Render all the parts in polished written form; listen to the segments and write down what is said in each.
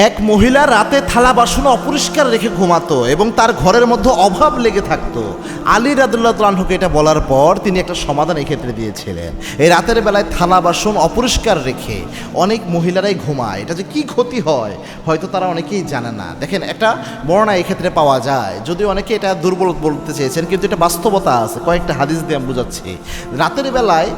এক মহিলা রাতে থালা বাসন অপরিষ্কার রেখে ঘুমাতো এবং তার ঘরের মধ্যে অভাব লেগে থাকতো। আলী রাদিয়াল্লাহু তাআলা আনহুকে এটা বলার পর তিনি একটা সমাধান এই ক্ষেত্রে দিয়েছিলেন। এই রাতের বেলায় থালা বাসন অপরিষ্কার রেখে অনেক মহিলারাই ঘুমায়, এটা যে কী ক্ষতি হয় হয়তো তারা অনেকেই জানে না। দেখেন, একটা বর্ণনা এই ক্ষেত্রে পাওয়া যায়, যদিও অনেকে এটা দুর্বল বলতে চেয়েছেন, কিন্তু এটা বাস্তবতা আছে। কয়েকটা হাদিস দিয়ে আমি বুঝাচ্ছি। রাতের বেলায়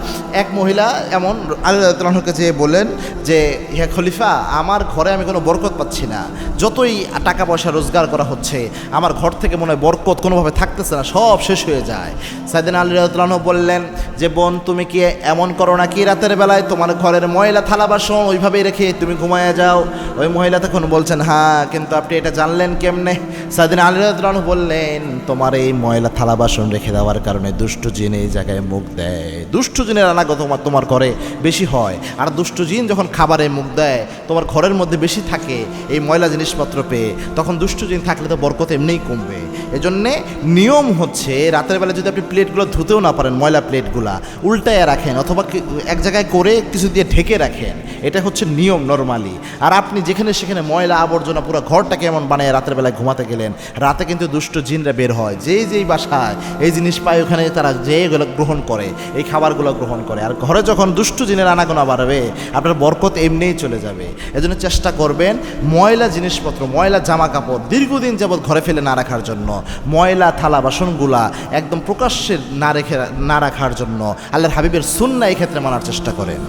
এক মহিলা এমন আলী রাদিয়াল্লাহু তাআলা আনহুকে যেয়ে বলেন যে, হে খলিফা, আমার ঘরে আমি কোনো বরকত পাচ্ছি না, যতই টাকা পয়সা রোজগার করা হচ্ছে আমার ঘর থেকে মনে হয় বরকত কোনোভাবে থাকতেছে না, সব শেষ হয়ে যায়। সাইয়েদনা আলী রাদিয়াল্লাহু আনহু বললেন যে, বোন, তুমি কি এমন করো নাকি রাতের বেলায় তোমার ঘরের ময়লা থালা বাসন ওইভাবেই রেখে তুমি ঘুমায়া যাও? ওই মহিলা তখন বলছেন, হ্যাঁ, কিন্তু আপনি এটা জানলেন কেমনে? সাইয়েদনা আলী রাদিয়াল্লাহু আনহু বললেন, তোমার এই ময়লা থালা বাসন রেখে দেওয়ার কারণে দুষ্ট জিন এই জায়গায় মুখ দেয়। দুষ্ট জিনের আনাগত তোমার ঘরে বেশি হয়, আর দুষ্ট জিন যখন খাবারে মুখ দেয় তোমার ঘরের মধ্যে বেশি থাকে এই ময়লা জিনিসপত্র পেয়ে, তখন দুষ্ট জিন থাকলে তো বরকত এমনিই কমবে। এজন্যে নিয়ম হচ্ছে রাতের বেলা যদি আপনি প্লেটগুলো ধুতেও না পারেন, ময়লা প্লেটগুলা উল্টায় রাখেন অথবা এক জায়গায় করে কিছু দিয়ে ঢেকে রাখেন, এটা হচ্ছে নিয়ম নরমালি। আর আপনি যেখানে সেখানে ময়লা আবর্জনা পুরো ঘরটাকে এমন বানিয়ে রাতের বেলায় ঘুমাতে গেলেন, রাতে কিন্তু দুষ্ট জিনরা বের হয়, যেই বাসায় এই জিনিস পায় ওখানে তারা যেগুলো গ্রহণ করে, এই খাবারগুলো গ্রহণ করে। আর ঘরে যখন দুষ্ট জিনের আনাগোনা বাড়বে আপনার বরকত এমনিই চলে যাবে। এজন্য চেষ্টা করবেন ময়লা জিনিসপত্র, ময়লা জামা কাপড় দীর্ঘদিন যাবৎ ঘরে ফেলে না রাখার জন্য, ময়লা থালা বাসনগুলা একদম প্রকাশ্যে না রাখার জন্য আল্লাহর হাবিবের সুন্নাহ এই ক্ষেত্রে মানার চেষ্টা করেন।